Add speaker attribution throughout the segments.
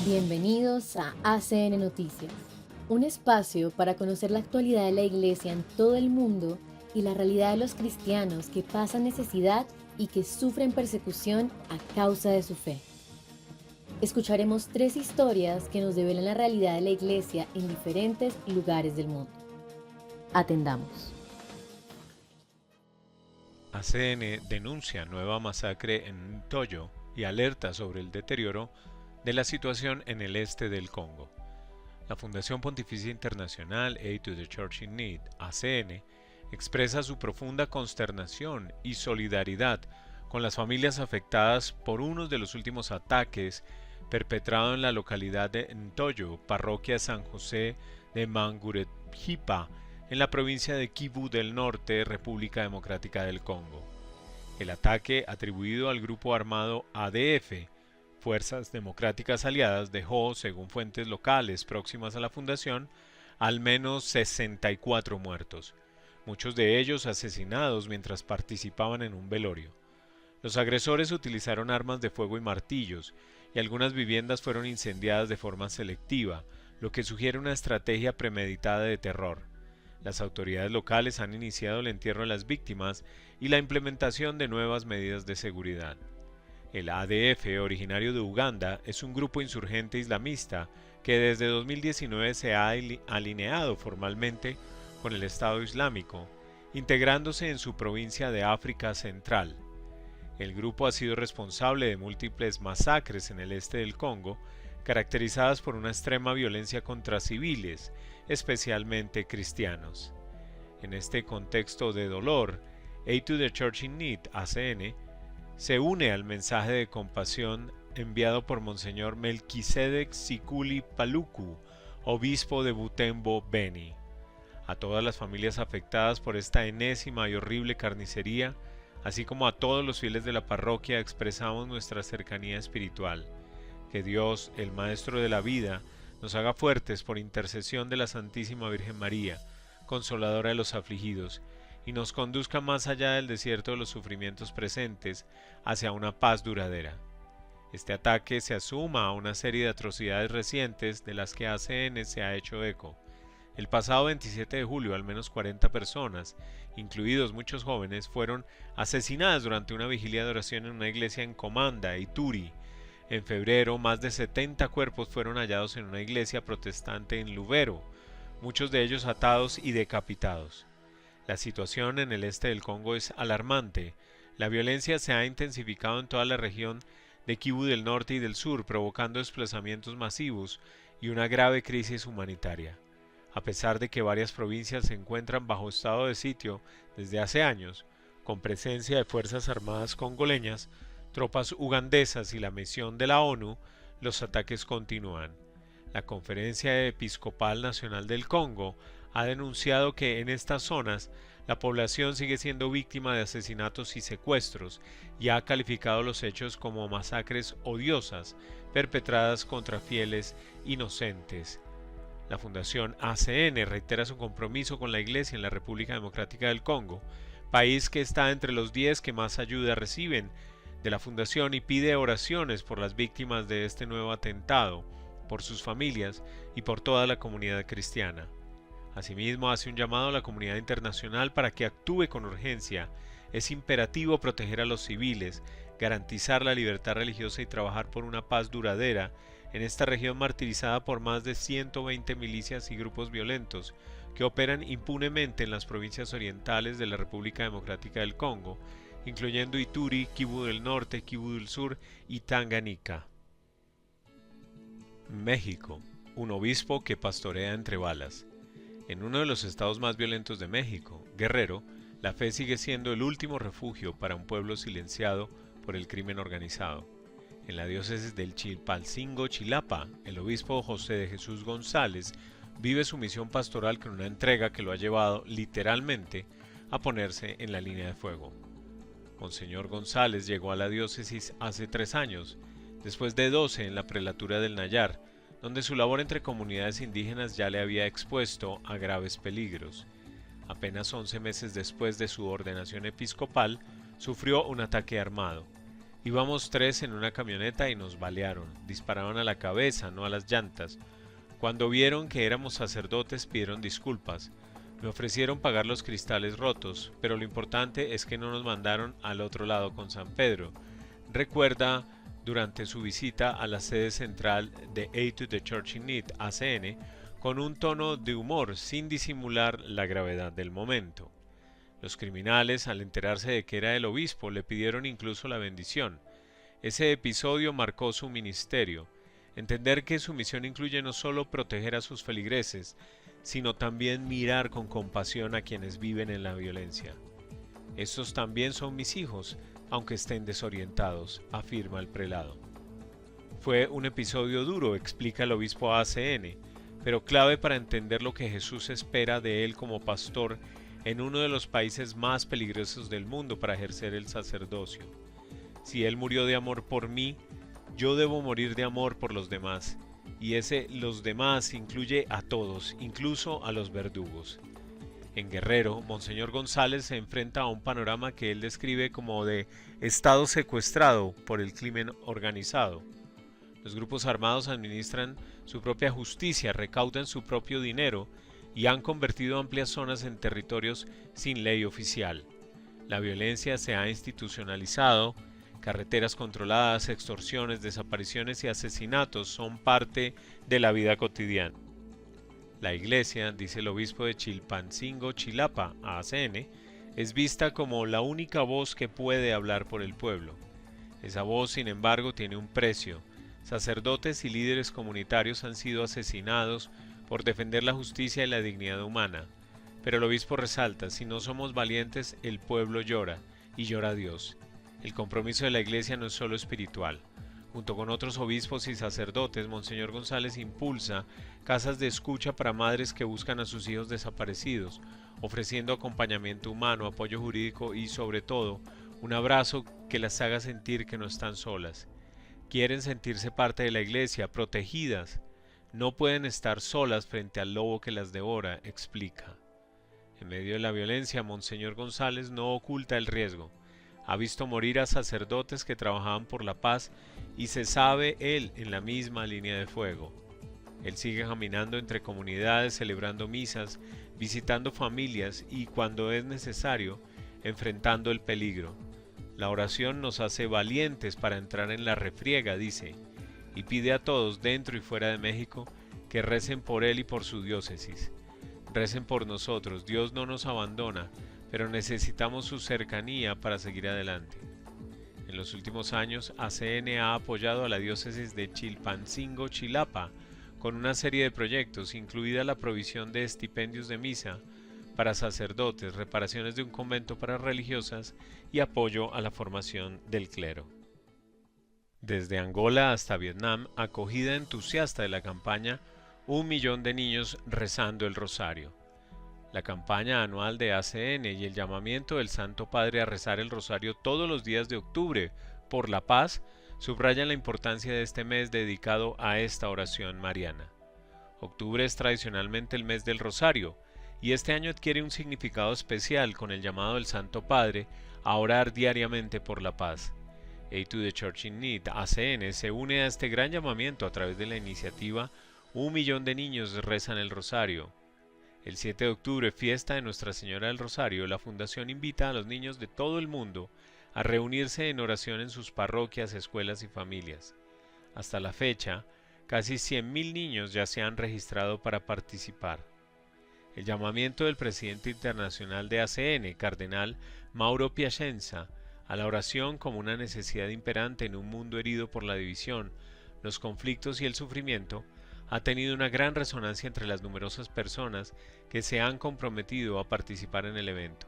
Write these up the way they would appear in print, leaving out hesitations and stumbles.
Speaker 1: Bienvenidos a ACN Noticias, un espacio para conocer la actualidad de la Iglesia en todo el mundo y la realidad de los cristianos que pasan necesidad y que sufren persecución a causa de su fe. Escucharemos 3 historias que nos develan la realidad de la Iglesia en diferentes lugares del mundo. Atendamos.
Speaker 2: ACN denuncia nueva masacre en Ntoyo y alerta sobre el deterioro de la situación en el este del Congo. La Fundación Pontificia Internacional Aid to the Church in Need, ACN, expresa su profunda consternación y solidaridad con las familias afectadas por uno de los últimos ataques perpetrado en la localidad de Ntoyo, parroquia San José de Mangurejipa, en la provincia de Kivu del Norte, República Democrática del Congo. El ataque, atribuido al grupo armado ADF, Fuerzas Democráticas Aliadas, dejó, según fuentes locales próximas a la fundación, al menos 64 muertos, muchos de ellos asesinados mientras participaban en un velorio. Los agresores utilizaron armas de fuego y martillos, y algunas viviendas fueron incendiadas de forma selectiva, lo que sugiere una estrategia premeditada de terror. Las autoridades locales han iniciado el entierro de las víctimas y la implementación de nuevas medidas de seguridad. El ADF, originario de Uganda, es un grupo insurgente islamista que desde 2019 se ha alineado formalmente con el Estado Islámico, integrándose en su provincia de África Central. El grupo ha sido responsable de múltiples masacres en el este del Congo, caracterizadas por una extrema violencia contra civiles, especialmente cristianos. En este contexto de dolor, Aid to the Church in Need, ACN, se une al mensaje de compasión enviado por Monseñor Melquisedec Sikuli Paluku, obispo de Butembo, Beni. A todas las familias afectadas por esta enésima y horrible carnicería, así como a todos los fieles de la parroquia, expresamos nuestra cercanía espiritual. Que Dios, el Maestro de la vida, nos haga fuertes por intercesión de la Santísima Virgen María, consoladora de los afligidos, y nos conduzca más allá del desierto de los sufrimientos presentes hacia una paz duradera. Este ataque se asuma a una serie de atrocidades recientes de las que ACN se ha hecho eco. El pasado 27 de julio, al menos 40 personas, incluidos muchos jóvenes, fueron asesinadas durante una vigilia de oración en una iglesia en Komanda, Ituri. En febrero, más de 70 cuerpos fueron hallados en una iglesia protestante en Lubero, muchos de ellos atados y decapitados. La situación en el este del Congo es alarmante. La violencia se ha intensificado en toda la región de Kivu del Norte y del Sur, provocando desplazamientos masivos y una grave crisis humanitaria. A pesar de que varias provincias se encuentran bajo estado de sitio desde hace años, con presencia de fuerzas armadas congoleñas, tropas ugandesas y la misión de la ONU, los ataques continúan. La Conferencia Episcopal Nacional del Congo ha denunciado que en estas zonas la población sigue siendo víctima de asesinatos y secuestros y ha calificado los hechos como masacres odiosas perpetradas contra fieles inocentes. La Fundación ACN reitera su compromiso con la Iglesia en la República Democrática del Congo, país que está entre los 10 que más ayuda reciben de la Fundación, y pide oraciones por las víctimas de este nuevo atentado, por sus familias y por toda la comunidad cristiana. Asimismo, hace un llamado a la comunidad internacional para que actúe con urgencia. Es imperativo proteger a los civiles, garantizar la libertad religiosa y trabajar por una paz duradera en esta región martirizada por más de 120 milicias y grupos violentos que operan impunemente en las provincias orientales de la República Democrática del Congo, incluyendo Ituri, Kivu del Norte, Kivu del Sur y Tanganica. México, un obispo que pastorea entre balas. En uno de los estados más violentos de México, Guerrero, la fe sigue siendo el último refugio para un pueblo silenciado por el crimen organizado. En la diócesis del Chilpancingo, Chilapa, el obispo José de Jesús González vive su misión pastoral con una entrega que lo ha llevado, literalmente, a ponerse en la línea de fuego. Monseñor González llegó a la diócesis hace 3 años, después de 12 en la prelatura del Nayar, donde su labor entre comunidades indígenas ya le había expuesto a graves peligros. Apenas 11 meses después de su ordenación episcopal, sufrió un ataque armado. Íbamos 3 en una camioneta y nos balearon. Disparaban a la cabeza, no a las llantas. Cuando vieron que éramos sacerdotes pidieron disculpas. Me ofrecieron pagar los cristales rotos, pero lo importante es que no nos mandaron al otro lado con San Pedro. Recuerda durante su visita a la sede central de Aid to the Church in Need, ACN, con un tono de humor sin disimular la gravedad del momento. Los criminales, al enterarse de que era el obispo, le pidieron incluso la bendición. Ese episodio marcó su ministerio. Entender que su misión incluye no solo proteger a sus feligreses, sino también mirar con compasión a quienes viven en la violencia. Estos también son mis hijos, aunque estén desorientados, afirma el prelado. Fue un episodio duro, explica el obispo ACN, pero clave para entender lo que Jesús espera de él como pastor en uno de los países más peligrosos del mundo para ejercer el sacerdocio. Si él murió de amor por mí, yo debo morir de amor por los demás, y ese los demás incluye a todos, incluso a los verdugos. En Guerrero, Monseñor González se enfrenta a un panorama que él describe como de estado secuestrado por el crimen organizado. Los grupos armados administran su propia justicia, recaudan su propio dinero y han convertido amplias zonas en territorios sin ley oficial. La violencia se ha institucionalizado, carreteras controladas, extorsiones, desapariciones y asesinatos son parte de la vida cotidiana. La iglesia, dice el obispo de Chilpancingo, Chilapa, ACN, es vista como la única voz que puede hablar por el pueblo. Esa voz, sin embargo, tiene un precio. Sacerdotes y líderes comunitarios han sido asesinados por defender la justicia y la dignidad humana. Pero el obispo resalta, si no somos valientes, el pueblo llora, y llora a Dios. El compromiso de la iglesia no es solo espiritual. Junto con otros obispos y sacerdotes, Monseñor González impulsa casas de escucha para madres que buscan a sus hijos desaparecidos, ofreciendo acompañamiento humano, apoyo jurídico y, sobre todo, un abrazo que las haga sentir que no están solas. Quieren sentirse parte de la iglesia, protegidas. No pueden estar solas frente al lobo que las devora, explica. En medio de la violencia, Monseñor González no oculta el riesgo. Ha visto morir a sacerdotes que trabajaban por la paz y se sabe él en la misma línea de fuego. Él sigue caminando entre comunidades, celebrando misas, visitando familias y, cuando es necesario, enfrentando el peligro. La oración nos hace valientes para entrar en la refriega, dice, y pide a todos dentro y fuera de México que recen por él y por su diócesis. Recen por nosotros, Dios no nos abandona, pero necesitamos su cercanía para seguir adelante. En los últimos años, ACN ha apoyado a la diócesis de Chilpancingo, Chilapa, con una serie de proyectos, incluida la provisión de estipendios de misa para sacerdotes, reparaciones de un convento para religiosas y apoyo a la formación del clero. Desde Angola hasta Vietnam, acogida entusiasta de la campaña 1 millón de niños rezando el rosario. La campaña anual de ACN y el llamamiento del Santo Padre a rezar el rosario todos los días de octubre por la paz subrayan la importancia de este mes dedicado a esta oración mariana. Octubre es tradicionalmente el mes del rosario y este año adquiere un significado especial con el llamado del Santo Padre a orar diariamente por la paz. Aid to the Church in Need, ACN, se une a este gran llamamiento a través de la iniciativa 1 millón de niños rezan el rosario. El 7 de octubre, fiesta de Nuestra Señora del Rosario, la Fundación invita a los niños de todo el mundo a reunirse en oración en sus parroquias, escuelas y familias. Hasta la fecha, casi 100.000 niños ya se han registrado para participar. El llamamiento del presidente internacional de ACN, Cardenal Mauro Piacenza, a la oración como una necesidad imperante en un mundo herido por la división, los conflictos y el sufrimiento, ha tenido una gran resonancia entre las numerosas personas que se han comprometido a participar en el evento.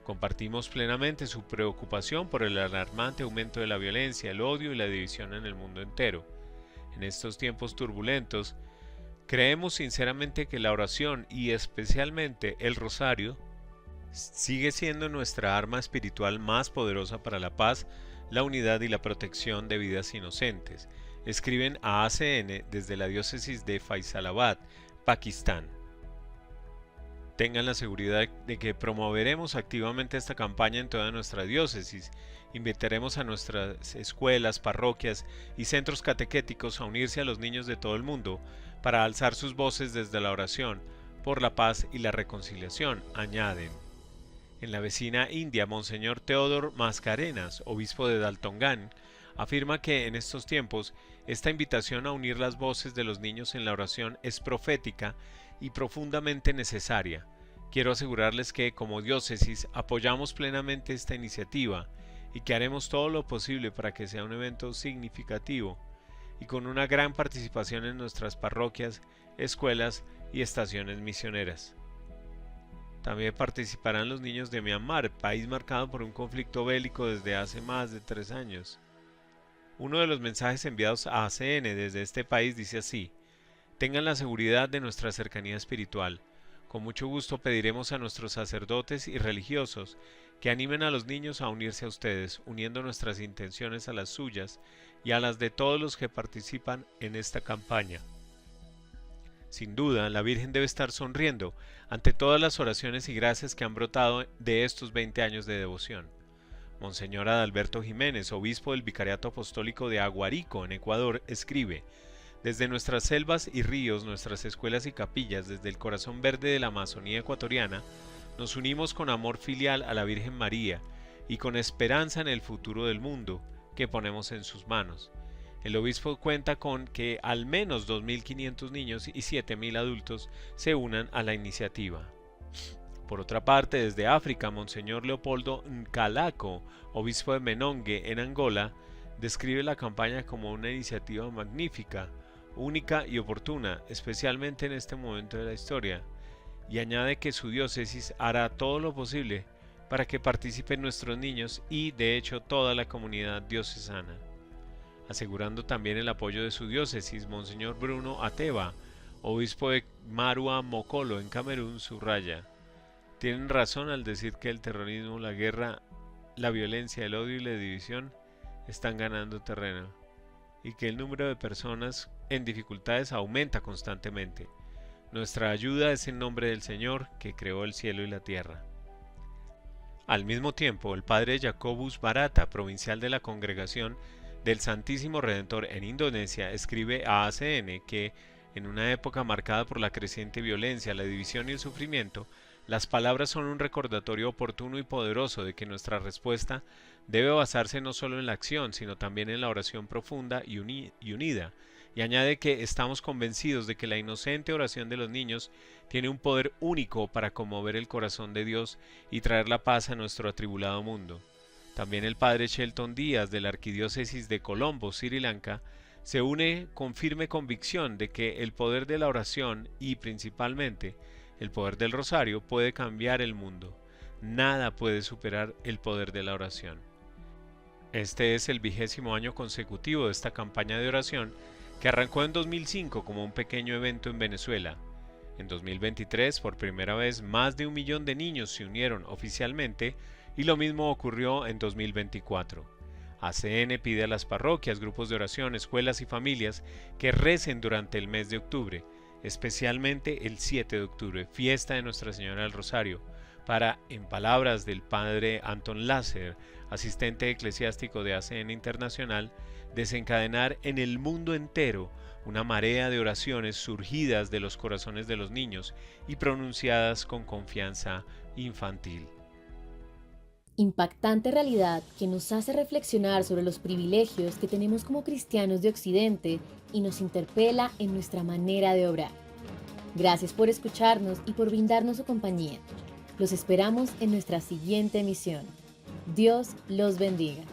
Speaker 2: Compartimos plenamente su preocupación por el alarmante aumento de la violencia, el odio y la división en el mundo entero. En estos tiempos turbulentos, creemos sinceramente que la oración y especialmente el rosario sigue siendo nuestra arma espiritual más poderosa para la paz, la unidad y la protección de vidas inocentes. Escriben a ACN desde la diócesis de Faisalabad, Pakistán. Tengan la seguridad de que promoveremos activamente esta campaña en toda nuestra diócesis. Invitaremos a nuestras escuelas, parroquias y centros catequéticos a unirse a los niños de todo el mundo para alzar sus voces desde la oración por la paz y la reconciliación, añaden. En la vecina India, Monseñor Teodor Mascarenas, obispo de Daltongan, afirma que en estos tiempos esta invitación a unir las voces de los niños en la oración es profética y profundamente necesaria. Quiero asegurarles que, como diócesis, apoyamos plenamente esta iniciativa y que haremos todo lo posible para que sea un evento significativo y con una gran participación en nuestras parroquias, escuelas y estaciones misioneras. También participarán los niños de Myanmar, país marcado por un conflicto bélico desde hace más de 3 años. Uno de los mensajes enviados a ACN desde este país dice así: tengan la seguridad de nuestra cercanía espiritual. Con mucho gusto pediremos a nuestros sacerdotes y religiosos que animen a los niños a unirse a ustedes, uniendo nuestras intenciones a las suyas y a las de todos los que participan en esta campaña. Sin duda, la Virgen debe estar sonriendo ante todas las oraciones y gracias que han brotado de estos 20 años de devoción. Monseñor Adalberto Jiménez, obispo del Vicariato Apostólico de Aguarico, en Ecuador, escribe: desde nuestras selvas y ríos, nuestras escuelas y capillas, desde el corazón verde de la Amazonía ecuatoriana, nos unimos con amor filial a la Virgen María y con esperanza en el futuro del mundo que ponemos en sus manos. El obispo cuenta con que al menos 2.500 niños y 7.000 adultos se unan a la iniciativa. Por otra parte, desde África, Monseñor Leopoldo Ncalaco, obispo de Menongue, en Angola, describe la campaña como una iniciativa magnífica, única y oportuna, especialmente en este momento de la historia, y añade que su diócesis hará todo lo posible para que participen nuestros niños y, de hecho, toda la comunidad diocesana. Asegurando también el apoyo de su diócesis, Monseñor Bruno Ateba, obispo de Marua Mokolo, en Camerún, subraya: tienen razón al decir que el terrorismo, la guerra, la violencia, el odio y la división están ganando terreno, y que el número de personas en dificultades aumenta constantemente. Nuestra ayuda es en nombre del Señor, que creó el cielo y la tierra. Al mismo tiempo, el padre Jacobus Barata, provincial de la Congregación del Santísimo Redentor en Indonesia, escribe a ACN que, en una época marcada por la creciente violencia, la división y el sufrimiento, las palabras son un recordatorio oportuno y poderoso de que nuestra respuesta debe basarse no solo en la acción, sino también en la oración profunda y unida, y añade que estamos convencidos de que la inocente oración de los niños tiene un poder único para conmover el corazón de Dios y traer la paz a nuestro atribulado mundo. También el padre Shelton Díaz, de la Arquidiócesis de Colombo, Sri Lanka, se une con firme convicción de que el poder de la oración y, principalmente, el poder del rosario puede cambiar el mundo. Nada puede superar el poder de la oración. Este es el 20º año consecutivo de esta campaña de oración que arrancó en 2005 como un pequeño evento en Venezuela. En 2023, por primera vez, más de 1 millón de niños se unieron oficialmente y lo mismo ocurrió en 2024. ACN pide a las parroquias, grupos de oración, escuelas y familias que recen durante el mes de octubre, especialmente el 7 de octubre, fiesta de Nuestra Señora del Rosario, para, en palabras del padre Anton Lasser, asistente eclesiástico de ACN Internacional, desencadenar en el mundo entero una marea de oraciones surgidas de los corazones de los niños y pronunciadas con confianza infantil.
Speaker 1: Impactante realidad que nos hace reflexionar sobre los privilegios que tenemos como cristianos de Occidente y nos interpela en nuestra manera de obrar. Gracias por escucharnos y por brindarnos su compañía. Los esperamos en nuestra siguiente emisión. Dios los bendiga.